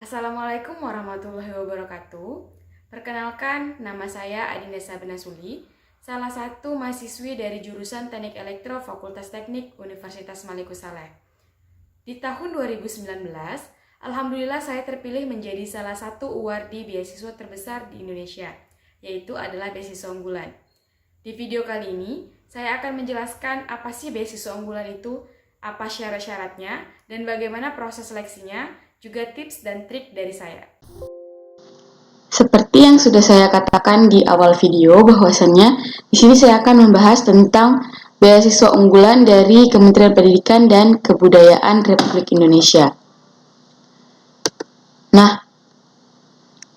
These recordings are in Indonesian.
Assalamualaikum warahmatullahi wabarakatuh. Perkenalkan, nama saya Adinda Sabena Suli, salah satu mahasiswi dari jurusan Teknik Elektro Fakultas Teknik Universitas Maliku Saleh. Di tahun 2019, alhamdulillah saya terpilih menjadi salah satu awardee beasiswa terbesar di Indonesia, yaitu adalah beasiswa unggulan. Di video kali ini, saya akan menjelaskan apa sih beasiswa unggulan itu, apa syarat-syaratnya, dan bagaimana proses seleksinya, juga tips dan trik dari saya. Seperti yang sudah saya katakan di awal video, bahwasannya di sini saya akan membahas tentang beasiswa unggulan dari Kementerian Pendidikan dan Kebudayaan Republik Indonesia. Nah,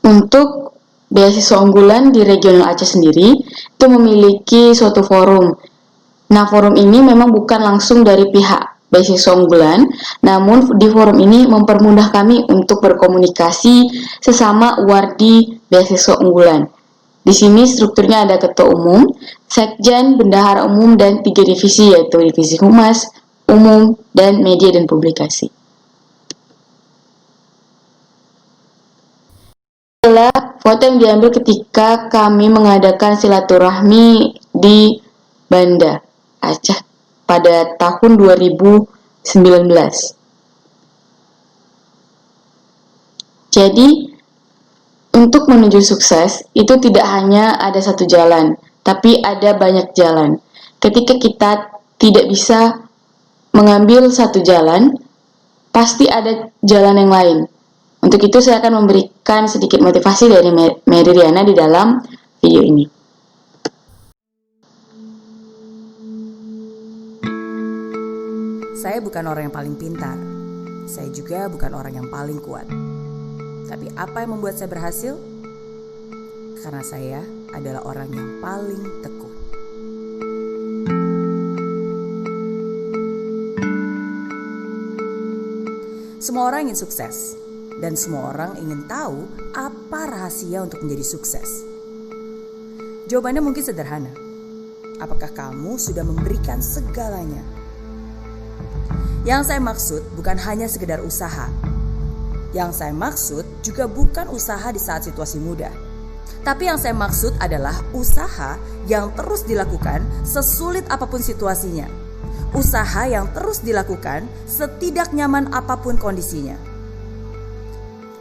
untuk beasiswa unggulan di regional Aceh sendiri itu memiliki suatu forum. Nah, forum ini memang bukan langsung dari pihak beasiswa unggulan, namun di forum ini mempermudah kami untuk berkomunikasi sesama awardee beasiswa unggulan. Di sini strukturnya ada ketua umum, sekjen, bendahara umum, dan 3 divisi, yaitu divisi humas, umum, dan media dan publikasi. Adalah foto yang diambil ketika kami mengadakan silaturahmi di Banda, Aceh pada tahun 2019. Jadi, untuk menuju sukses itu tidak hanya ada satu jalan, tapi ada banyak jalan. Ketika kita tidak bisa mengambil satu jalan, pasti ada jalan yang lain. Untuk itu saya akan memberikan sedikit motivasi dari Mary Riana di dalam video ini. Saya bukan orang yang paling pintar. Saya juga bukan orang yang paling kuat. Tapi apa yang membuat saya berhasil? Karena saya adalah orang yang paling tekun. Semua orang ingin sukses, dan semua orang ingin tahu apa rahasia untuk menjadi sukses. Jawabannya mungkin sederhana. Apakah kamu sudah memberikan segalanya? Yang saya maksud bukan hanya sekedar usaha. Yang saya maksud juga bukan usaha di saat situasi mudah. Tapi yang saya maksud adalah usaha yang terus dilakukan sesulit apapun situasinya. Usaha yang terus dilakukan setidak nyaman apapun kondisinya.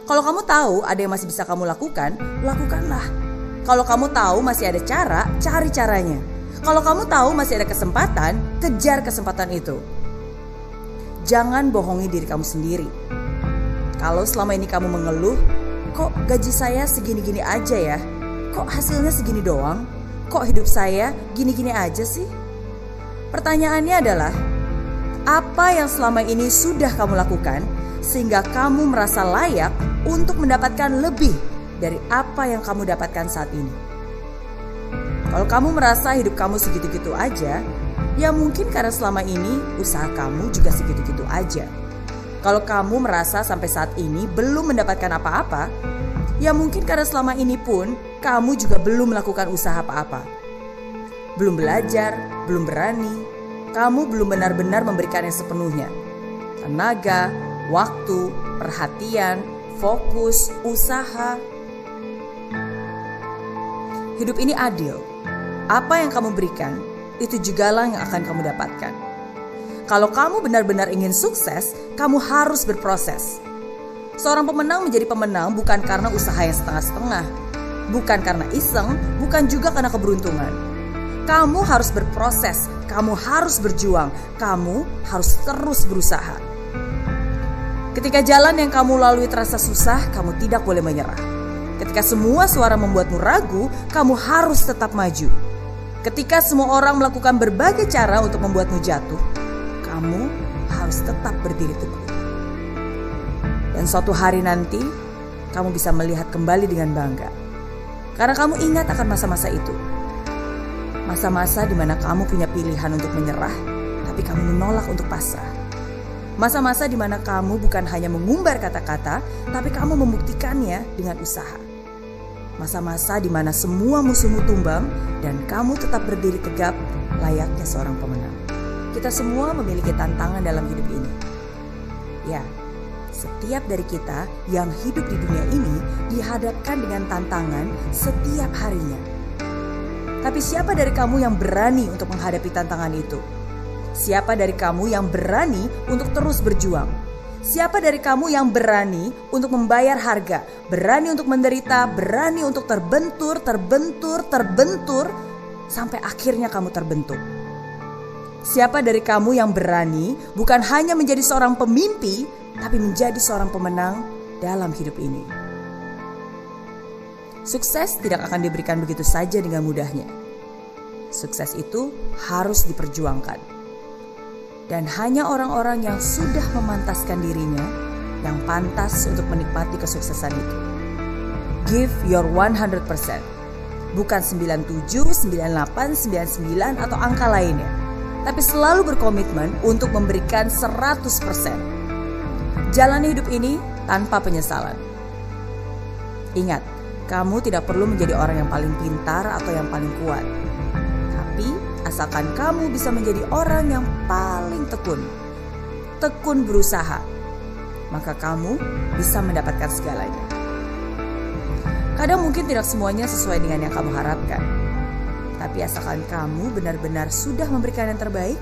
Kalau kamu tahu ada yang masih bisa kamu lakukan, lakukanlah. Kalau kamu tahu masih ada cara, cari caranya. Kalau kamu tahu masih ada kesempatan, kejar kesempatan itu. Jangan bohongi diri kamu sendiri. Kalau selama ini kamu mengeluh, kok gaji saya segini-gini aja ya? Kok hasilnya segini doang? Kok hidup saya gini-gini aja sih? Pertanyaannya adalah, apa yang selama ini sudah kamu lakukan sehingga kamu merasa layak untuk mendapatkan lebih dari apa yang kamu dapatkan saat ini? Kalau kamu merasa hidup kamu segitu-gitu aja, ya mungkin karena selama ini usaha kamu juga segitu-gitu aja. Kalau kamu merasa sampai saat ini belum mendapatkan apa-apa, ya mungkin karena selama ini pun kamu juga belum melakukan usaha apa-apa. Belum belajar, belum berani, kamu belum benar-benar memberikan yang sepenuhnya. Tenaga, waktu, perhatian, fokus, usaha. Hidup ini adil. Apa yang kamu berikan, itu jugalah yang akan kamu dapatkan. Kalau kamu benar-benar ingin sukses, kamu harus berproses. Seorang pemenang menjadi pemenang bukan karena usaha yang setengah-setengah, bukan karena iseng, bukan juga karena keberuntungan. Kamu harus berproses, kamu harus berjuang, kamu harus terus berusaha. Ketika jalan yang kamu lalui terasa susah, kamu tidak boleh menyerah. Ketika semua suara membuatmu ragu, kamu harus tetap maju. Ketika semua orang melakukan berbagai cara untuk membuatmu jatuh, kamu harus tetap berdiri teguh. Dan suatu hari nanti, kamu bisa melihat kembali dengan bangga. Karena kamu ingat akan masa-masa itu. Masa-masa di mana kamu punya pilihan untuk menyerah, tapi kamu menolak untuk pasrah. Masa-masa di mana kamu bukan hanya mengumbar kata-kata, tapi kamu membuktikannya dengan usaha. Masa-masa di mana semua musuhmu tumbang dan kamu tetap berdiri tegap layaknya seorang pemenang. Kita semua memiliki tantangan dalam hidup ini. Ya, Setiap dari kita yang hidup di dunia ini dihadapkan dengan tantangan setiap harinya. Tapi siapa dari kamu yang berani untuk menghadapi tantangan itu? Siapa dari kamu yang berani untuk terus berjuang? Siapa dari kamu yang berani untuk membayar harga, berani untuk menderita, berani untuk terbentur, sampai akhirnya kamu terbentuk? Siapa dari kamu yang berani bukan hanya menjadi seorang pemimpi, tapi menjadi seorang pemenang dalam hidup ini? Sukses tidak akan diberikan begitu saja dengan mudahnya. Sukses itu harus diperjuangkan. Dan hanya orang-orang yang sudah memantaskan dirinya yang pantas untuk menikmati kesuksesan itu. Give your 100%. Bukan 97, 98, 99 atau angka lainnya. Tapi selalu berkomitmen untuk memberikan 100%. Jalani hidup ini tanpa penyesalan. Ingat, kamu tidak perlu menjadi orang yang paling pintar atau yang paling kuat. Tapi asalkan kamu bisa menjadi orang yang paling tekun berusaha, maka kamu bisa mendapatkan segalanya. Kadang mungkin tidak semuanya sesuai dengan yang kamu harapkan. Tapi asalkan kamu benar-benar sudah memberikan yang terbaik,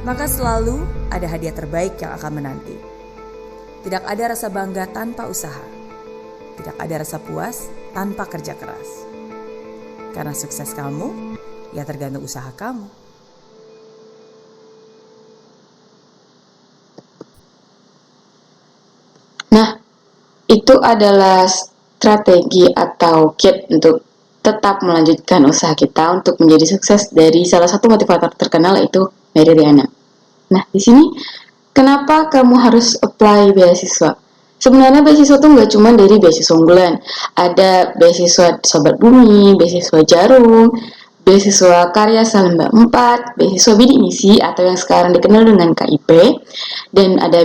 maka selalu ada hadiah terbaik yang akan menanti. Tidak ada rasa bangga tanpa usaha. Tidak ada rasa puas tanpa kerja keras. Karena sukses kamu, ya tergantung usaha kamu. Nah, itu adalah strategi atau kit untuk tetap melanjutkan usaha kita untuk menjadi sukses dari salah satu motivator terkenal, yaitu Mary Riana. Nah, di sini kenapa kamu harus apply beasiswa? Sebenarnya beasiswa itu nggak cuma dari beasiswa unggulan. Ada beasiswa Sobat Bumi, beasiswa Jarum, beasiswa Karya Salemba 4, beasiswa Bidik Misi atau yang sekarang dikenal dengan KIP, dan ada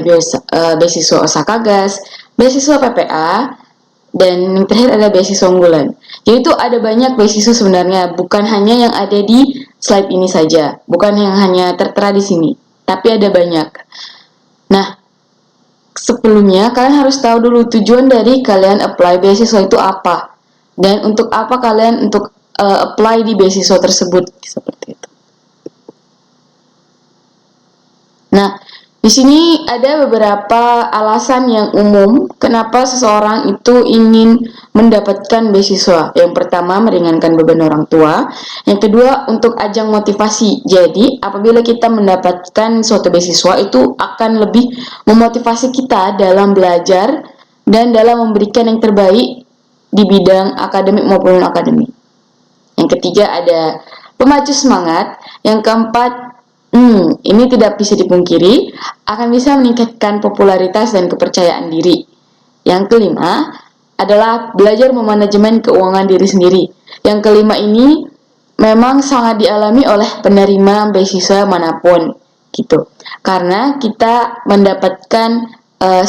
beasiswa Osaka Gas, beasiswa PPA, dan yang terakhir ada beasiswa unggulan. Jadi itu ada banyak beasiswa sebenarnya, bukan hanya yang ada di slide ini saja, bukan yang hanya tertera di sini, tapi ada banyak. Nah, sebelumnya kalian harus tahu dulu tujuan dari kalian apply beasiswa itu apa, dan untuk apa kalian untuk apply di beasiswa tersebut, seperti itu. Nah, di sini ada beberapa alasan yang umum kenapa seseorang itu ingin mendapatkan beasiswa. Yang pertama, meringankan beban orang tua. Yang kedua, untuk ajang motivasi. Jadi, apabila kita mendapatkan suatu beasiswa, itu akan lebih memotivasi kita dalam belajar dan dalam memberikan yang terbaik di bidang akademik maupun non-akademik. Yang ketiga, ada pemacu semangat. Yang keempat, ini tidak bisa dipungkiri, akan bisa meningkatkan popularitas dan kepercayaan diri. Yang kelima adalah belajar memanajemen keuangan diri sendiri. Yang kelima ini memang sangat dialami oleh penerima beasiswa manapun, gitu. Karena kita mendapatkan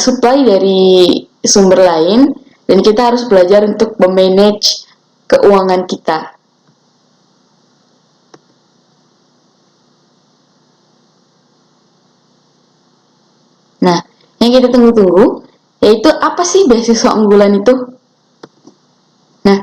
supply dari sumber lain, dan kita harus belajar untuk memanage keuangan kita. Nah, yang kita tunggu-tunggu yaitu apa sih beasiswa unggulan itu? Nah,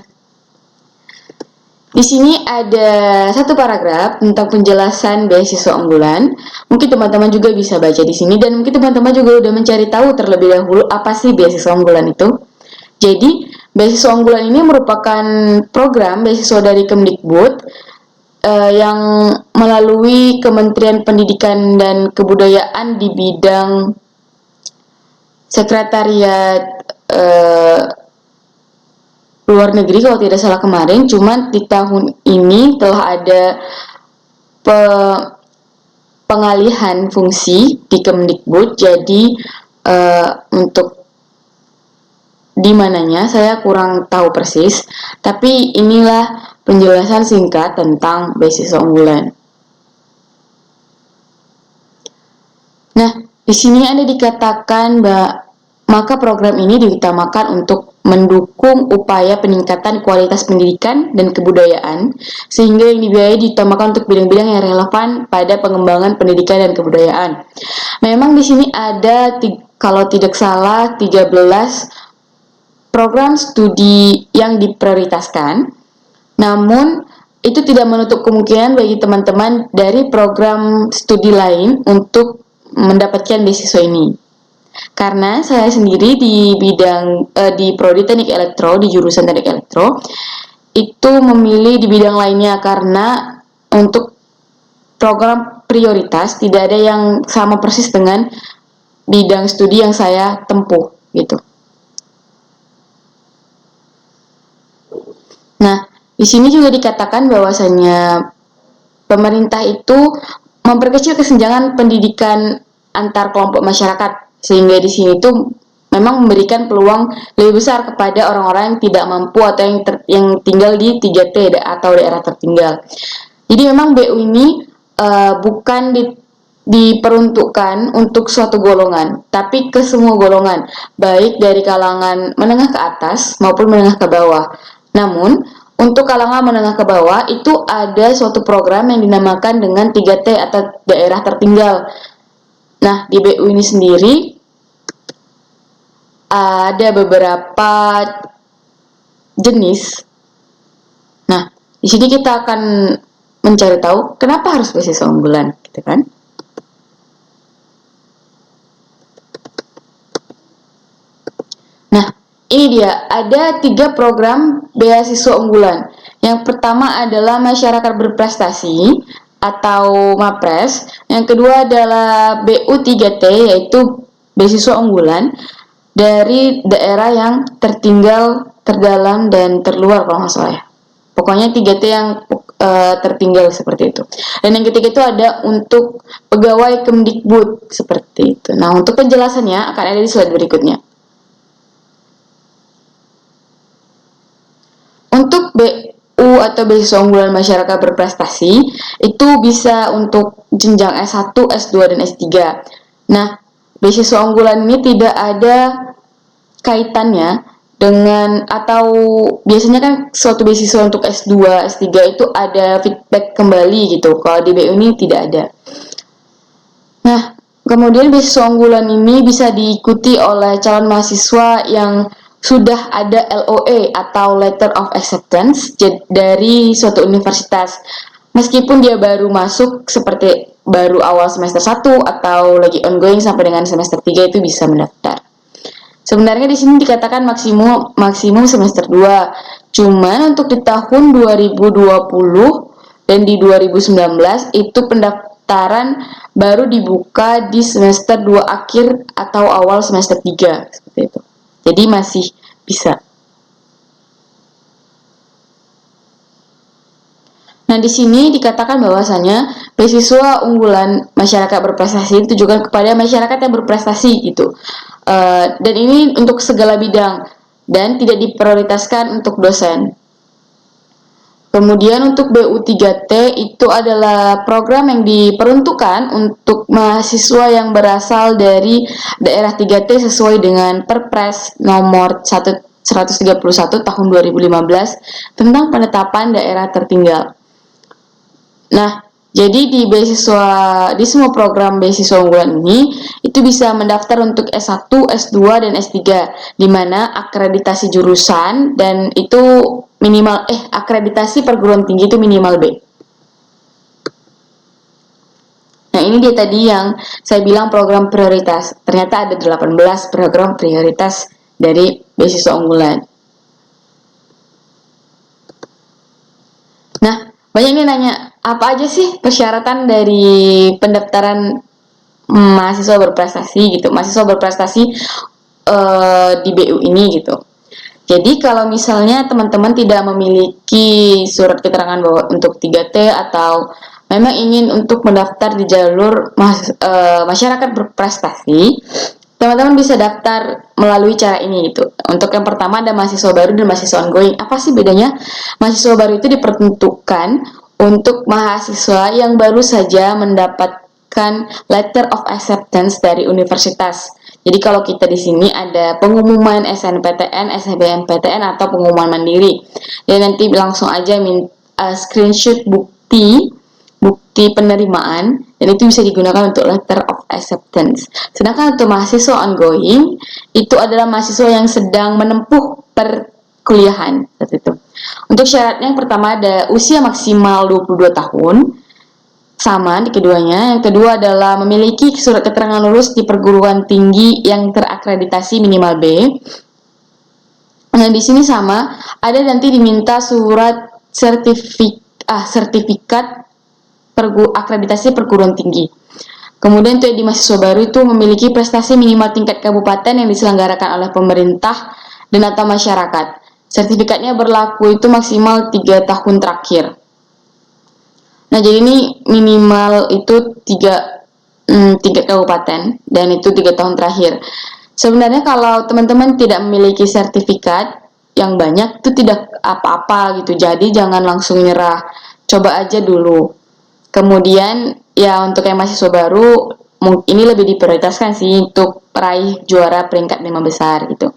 di sini ada satu paragraf tentang penjelasan beasiswa unggulan. Mungkin teman-teman juga bisa baca di sini, dan mungkin teman-teman juga udah mencari tahu terlebih dahulu apa sih beasiswa unggulan itu. Jadi, beasiswa unggulan ini merupakan program beasiswa dari Kemdikbud yang melalui Kementerian Pendidikan dan Kebudayaan di bidang Sekretariat Luar Negeri kalau tidak salah kemarin. Cuman di tahun ini telah ada pengalihan fungsi di Kemdikbud. Jadi untuk di mananya saya kurang tahu persis, tapi inilah penjelasan singkat tentang beasiswa unggulan. Nah, di sini ada dikatakan maka program ini diutamakan untuk mendukung upaya peningkatan kualitas pendidikan dan kebudayaan, sehingga yang dibiayai diutamakan untuk bidang-bidang yang relevan pada pengembangan pendidikan dan kebudayaan. Memang di sini ada kalau tidak salah 13 program studi yang diprioritaskan. Namun itu tidak menutup kemungkinan bagi teman-teman dari program studi lain untuk mendapatkan beasiswa ini. Karena saya sendiri di bidang di prodi Teknik Elektro, di jurusan Teknik Elektro, itu memilih di bidang lainnya karena untuk program prioritas tidak ada yang sama persis dengan bidang studi yang saya tempuh gitu. Nah, di sini juga dikatakan bahwasanya pemerintah itu memperkecil kesenjangan pendidikan antar kelompok masyarakat, sehingga di sini tuh memang memberikan peluang lebih besar kepada orang-orang yang tidak mampu atau yang tinggal di 3T atau daerah tertinggal. Jadi memang BU ini bukan diperuntukkan untuk suatu golongan, tapi ke semua golongan, baik dari kalangan menengah ke atas maupun menengah ke bawah. Namun, untuk kalangan menengah ke bawah itu ada suatu program yang dinamakan dengan 3T atau daerah tertinggal. Nah, di BU ini sendiri ada beberapa jenis. Nah, di sini kita akan mencari tahu kenapa harus beasiswa unggulan, gitu kan? Nah, ini dia, ada 3 program beasiswa unggulan. Yang pertama adalah masyarakat berprestasi atau MAPRES. Yang kedua adalah BU3T, yaitu beasiswa unggulan dari daerah yang tertinggal, terdalam, dan terluar kalau nggak salah ya. Pokoknya 3T yang tertinggal seperti itu. Dan yang ketiga itu ada untuk pegawai Kemdikbud seperti itu. Nah, untuk penjelasannya akan ada di slide berikutnya. Untuk BU atau beasiswa unggulan masyarakat berprestasi itu bisa untuk jenjang S1, S2, dan S3. Nah, beasiswa unggulan ini tidak ada kaitannya dengan, atau biasanya kan suatu beasiswa untuk S2, S3 itu ada feedback kembali gitu. Kalau di BU ini tidak ada. Nah, kemudian beasiswa unggulan ini bisa diikuti oleh calon mahasiswa yang sudah ada LOE atau Letter of Acceptance dari suatu universitas. Meskipun dia baru masuk seperti baru awal semester 1 atau lagi ongoing sampai dengan semester 3 itu bisa mendaftar. Sebenarnya di sini dikatakan maksimum semester 2. Cuman untuk di tahun 2020 dan di 2019 itu pendaftaran baru dibuka di semester 2 akhir atau awal semester 3 seperti itu. Jadi masih bisa. Nah, di sini dikatakan bahwasanya beasiswa unggulan masyarakat berprestasi ditujukan kepada masyarakat yang berprestasi gitu. Dan ini untuk segala bidang dan tidak diprioritaskan untuk dosen. Kemudian untuk BU3T itu adalah program yang diperuntukkan untuk mahasiswa yang berasal dari daerah 3T sesuai dengan Perpres nomor 131 tahun 2015 tentang penetapan daerah tertinggal. Nah, jadi di semua program beasiswa unggulan ini itu bisa mendaftar untuk S1, S2, dan S3 di mana akreditasi jurusan dan itu minimal akreditasi perguruan tinggi itu minimal B. Nah, ini dia tadi yang saya bilang program prioritas. Ternyata ada 18 program prioritas dari beasiswa unggulan. Nah, banyak nih nanya, apa aja sih persyaratan dari pendaftaran mahasiswa berprestasi gitu, mahasiswa berprestasi di BU ini gitu. Jadi kalau misalnya teman-teman tidak memiliki surat keterangan bahwa untuk 3T atau memang ingin untuk mendaftar di jalur masyarakat berprestasi, teman-teman bisa daftar melalui cara ini gitu. Untuk yang pertama ada mahasiswa baru dan mahasiswa ongoing. Apa sih bedanya? Mahasiswa baru itu diperuntukkan untuk mahasiswa yang baru saja mendapatkan letter of acceptance dari universitas. Jadi kalau kita di sini ada pengumuman SNPTN, SBMPTN atau pengumuman mandiri. Dan nanti langsung aja screenshot bukti bukti penerimaan dan itu bisa digunakan untuk letter of acceptance. Sedangkan untuk mahasiswa ongoing itu adalah mahasiswa yang sedang menempuh perkuliahan seperti itu. Untuk syaratnya yang pertama ada usia maksimal 22 tahun, sama di keduanya. Yang kedua adalah memiliki surat keterangan lulus di perguruan tinggi yang terakreditasi minimal B. Nah, di sini sama, ada nanti diminta surat sertifikat akreditasi perguruan tinggi. Kemudian untuk di mahasiswa baru itu memiliki prestasi minimal tingkat kabupaten yang diselenggarakan oleh pemerintah dan atau masyarakat. Sertifikatnya berlaku itu maksimal 3 tahun terakhir. Nah, jadi ini minimal itu 3 tingkat kabupaten dan itu 3 tahun terakhir. Sebenarnya kalau teman-teman tidak memiliki sertifikat yang banyak itu tidak apa-apa gitu. Jadi jangan langsung nyerah. Coba aja dulu. Kemudian ya untuk yang mahasiswa baru ini lebih diprioritaskan sih untuk meraih juara peringkat 5 besar gitu.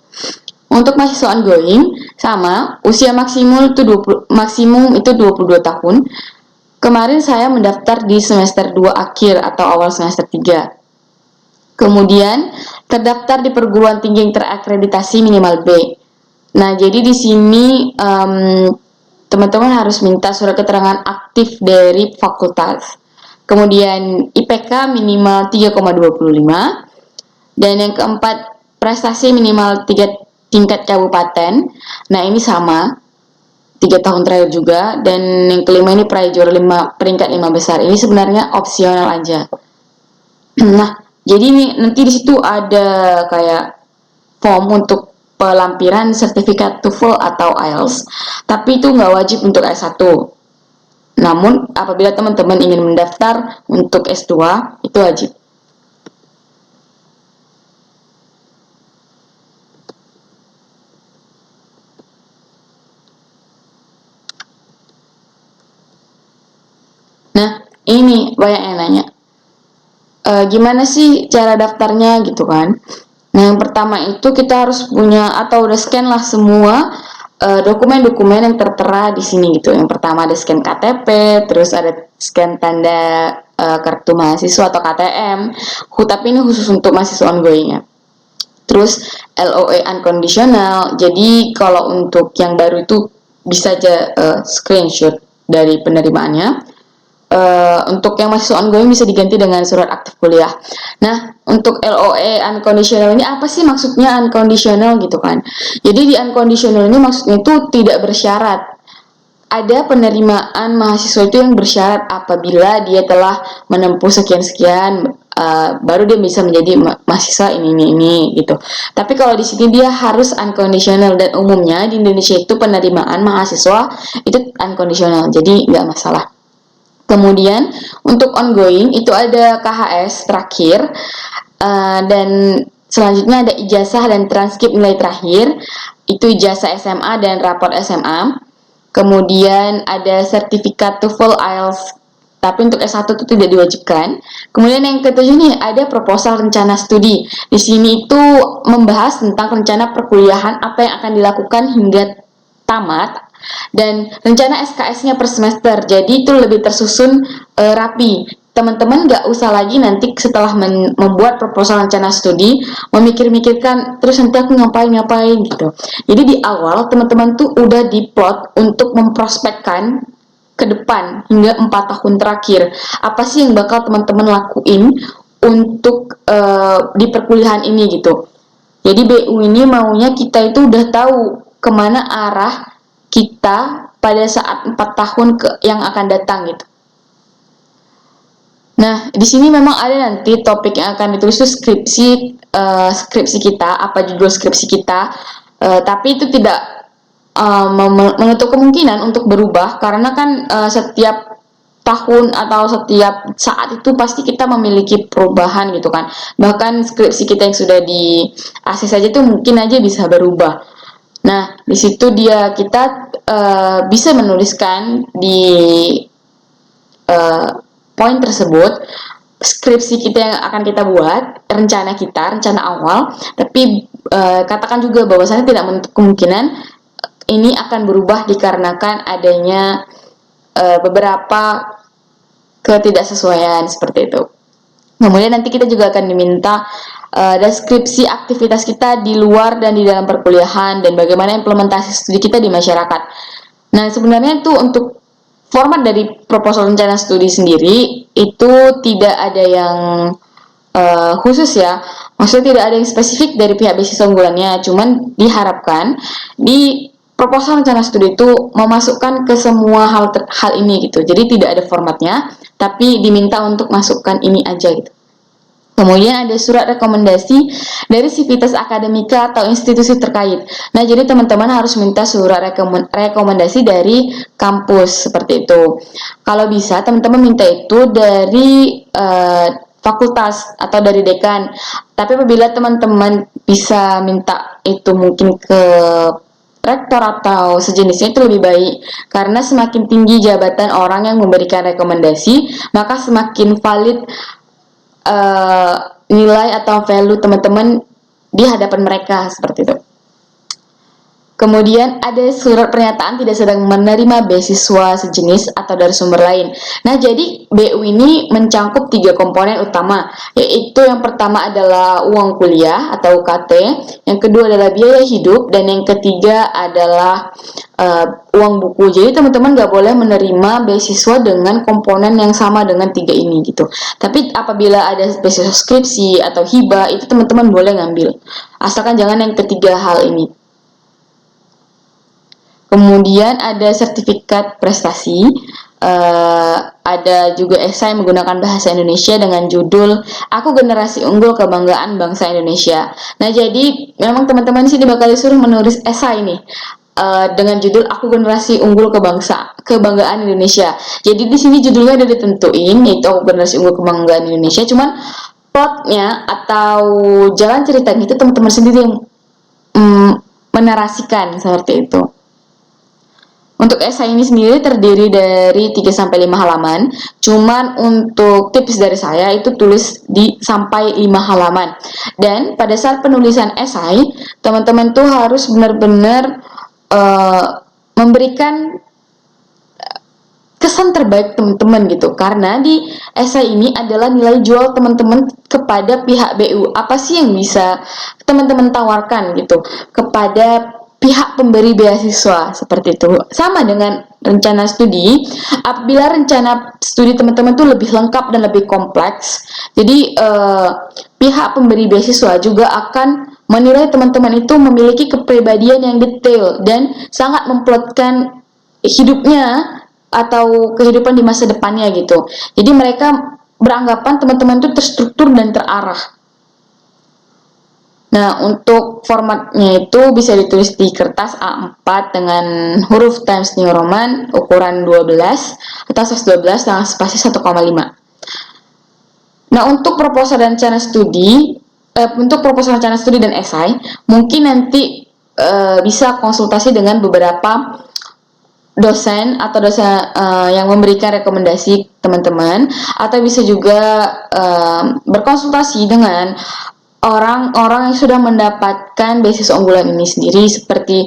Untuk mahasiswa ongoing sama, usia maksimum itu 22 tahun. Kemarin saya mendaftar di semester 2 akhir atau awal semester 3. Kemudian terdaftar di perguruan tinggi yang terakreditasi minimal B. Nah, jadi di sini teman-teman harus minta surat keterangan aktif dari fakultas. Kemudian IPK minimal 3,25. Dan yang keempat, prestasi minimal 3 tingkat kabupaten. Nah, ini sama 3 tahun terakhir juga. Dan yang kelima ini peraih juara peringkat 5 besar. Ini sebenarnya opsional aja. Nah, jadi nanti di situ ada kayak form untuk pelampiran sertifikat TOEFL atau IELTS, tapi itu nggak wajib untuk S1. Namun apabila teman-teman ingin mendaftar untuk S2 itu wajib. Nah, ini banyak yang nanya. Gimana sih cara daftarnya gitu kan? Nah, yang pertama itu kita harus punya atau udah scan lah semua dokumen-dokumen yang tertera di sini gitu. Yang pertama ada scan KTP, terus ada scan tanda kartu mahasiswa atau KTM. Tapi ini khusus untuk mahasiswa ongoing ya. Terus LOA unconditional. Jadi kalau untuk yang baru itu bisa aja screenshot dari penerimaannya. Untuk yang mahasiswa ongoing bisa diganti dengan surat aktif kuliah. Nah, untuk LOA unconditional ini apa sih maksudnya unconditional gitu kan? Jadi di unconditional ini maksudnya itu tidak bersyarat. Ada penerimaan mahasiswa itu yang bersyarat apabila dia telah menempuh sekian-sekian baru dia bisa menjadi mahasiswa ini gitu. Tapi kalau di sini dia harus unconditional dan umumnya di Indonesia itu penerimaan mahasiswa itu unconditional. Jadi nggak masalah. Kemudian untuk ongoing itu ada KHS terakhir dan selanjutnya ada ijazah dan transkrip nilai terakhir, itu ijazah SMA dan raport SMA. Kemudian ada sertifikat TOEFL IELTS, tapi untuk S1 itu tidak diwajibkan. Kemudian yang ketujuh nih ada proposal rencana studi. Di sini itu membahas tentang rencana perkuliahan apa yang akan dilakukan hingga tamat dan rencana SKS-nya per semester. Jadi itu lebih tersusun rapi. Teman-teman nggak usah lagi nanti setelah membuat proposal rencana studi memikir-mikirkan terus nanti aku ngapain gitu. Jadi di awal teman-teman tuh udah diplot untuk memprospekkan ke depan hingga 4 tahun terakhir. Apa sih yang bakal teman-teman lakuin untuk di perkuliahan ini gitu. Jadi BU ini maunya kita itu udah tahu kemana arah kita pada saat 4 tahun yang akan datang gitu. Nah, di sini memang ada nanti topik yang akan ditulis itu skripsi kita, apa judul skripsi kita, tapi itu tidak menutup kemungkinan untuk berubah karena kan setiap tahun atau setiap saat itu pasti kita memiliki perubahan gitu kan. Bahkan skripsi kita yang sudah di ACC saja itu mungkin aja bisa berubah. Nah, di situ kita bisa menuliskan di poin tersebut skripsi kita yang akan kita buat, rencana awal, tapi katakan juga bahwasannya tidak menutup kemungkinan ini akan berubah dikarenakan adanya beberapa ketidaksesuaian seperti itu. Kemudian nanti kita juga akan diminta deskripsi aktivitas kita di luar dan di dalam perkuliahan dan bagaimana implementasi studi kita di masyarakat. Nah, sebenarnya itu untuk format dari proposal rencana studi sendiri itu tidak ada yang khusus ya. Maksudnya tidak ada yang spesifik dari pihak beasiswa unggulannya, cuman diharapkan di proposal rencana studi itu memasukkan ke semua hal ini gitu. Jadi tidak ada formatnya, tapi diminta untuk masukkan ini aja gitu. Kemudian ada surat rekomendasi dari Sivitas Akademika atau institusi terkait. Nah, jadi teman-teman harus minta surat rekomendasi dari kampus seperti itu. Kalau bisa, teman-teman minta itu dari fakultas atau dari dekan. Tapi apabila teman-teman bisa minta itu mungkin ke rektor atau sejenisnya, itu lebih baik, karena semakin tinggi jabatan orang yang memberikan rekomendasi, maka semakin valid nilai atau value teman-teman di hadapan mereka seperti itu. Kemudian ada surat pernyataan tidak sedang menerima beasiswa sejenis atau dari sumber lain. Nah, jadi BU ini mencangkup 3 komponen utama, yaitu yang pertama adalah uang kuliah atau UKT, yang kedua adalah biaya hidup, dan yang ketiga adalah uang buku. Jadi teman-teman nggak boleh menerima beasiswa dengan komponen yang sama dengan 3 ini gitu. Tapi apabila ada beasiswa skripsi atau hibah, itu teman-teman boleh ngambil, asalkan jangan yang ketiga hal ini. Kemudian ada sertifikat prestasi, ada juga esai menggunakan bahasa Indonesia dengan judul Aku Generasi Unggul Kebanggaan Bangsa Indonesia. Nah, jadi memang teman-teman sini bakal disuruh menulis esai nih dengan judul Aku Generasi Unggul Kebanggaan Indonesia. Jadi di sini judulnya udah ditentuin, yaitu Aku Generasi Unggul Kebanggaan Indonesia. Cuman plotnya atau jalan ceritanya itu teman-teman sendiri yang menarasikan seperti itu. Untuk esai ini sendiri terdiri dari 3-5 halaman. Cuman untuk tips dari saya itu tulis di sampai 5 halaman. Dan pada saat penulisan esai, teman-teman tuh harus benar-benar memberikan kesan terbaik teman-teman gitu. Karena di esai ini adalah nilai jual teman-teman kepada pihak BU. Apa sih yang bisa teman-teman tawarkan gitu kepada pihak pemberi beasiswa seperti itu. Sama dengan rencana studi, apabila rencana studi teman-teman itu lebih lengkap dan lebih kompleks, jadi pihak pemberi beasiswa juga akan menilai teman-teman itu memiliki kepribadian yang detail dan sangat memplotkan hidupnya atau kehidupan di masa depannya gitu. Jadi mereka beranggapan teman-teman itu terstruktur dan terarah. Nah, untuk formatnya itu bisa ditulis di kertas A4 dengan huruf Times New Roman ukuran 12 atau size 12 dengan spasi 1,5. Nah, untuk proposal rencana studi dan esai, mungkin nanti bisa konsultasi dengan beberapa dosen atau yang memberikan rekomendasi teman-teman, atau bisa juga berkonsultasi dengan orang-orang yang sudah mendapatkan beasiswa unggulan ini sendiri. Seperti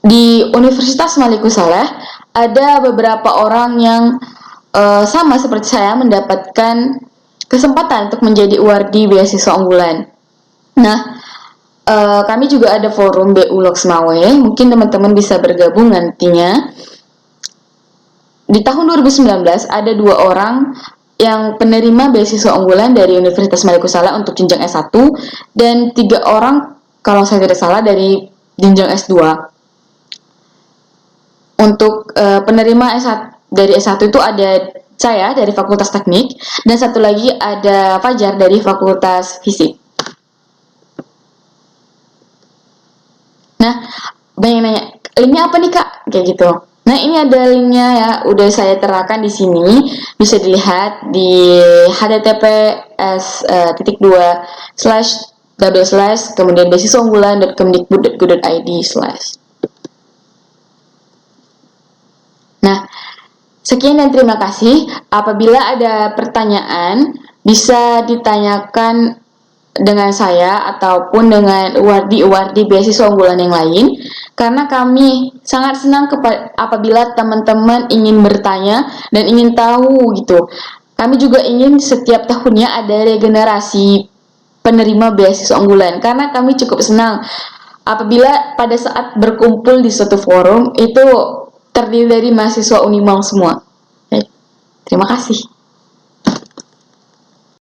di Universitas Maliku Saleh ada beberapa orang yang sama seperti saya mendapatkan kesempatan untuk menjadi awardee beasiswa unggulan. Nah, kami juga ada forum BU Loksmawe, mungkin teman-teman bisa bergabung nantinya. Di tahun 2019 ada 2 orang yang penerima beasiswa unggulan dari Universitas Maliku Saleh untuk jenjang S1 dan 3 orang kalau saya tidak salah dari jenjang S2. Untuk penerima dari S1 itu ada saya dari Fakultas Teknik dan satu lagi ada Fajar dari Fakultas Fisik. Nah, banyak nanya, linknya apa nih Kak? Kayak gitu. Nah, ini ada linknya ya, udah saya terapkan di sini, bisa dilihat di https://2/ kemudian beasiswaunggulan.kemdikbud.go.id/. Nah, sekian dan terima kasih. Apabila ada pertanyaan, bisa ditanyakan dengan saya ataupun dengan awardee beasiswa unggulan yang lain, karena kami sangat senang apabila teman-teman ingin bertanya dan ingin tahu gitu Kami juga ingin setiap tahunnya ada regenerasi penerima beasiswa unggulan, karena kami cukup senang apabila pada saat berkumpul di suatu forum itu terdiri dari mahasiswa Unimang semua. Baik, terima kasih.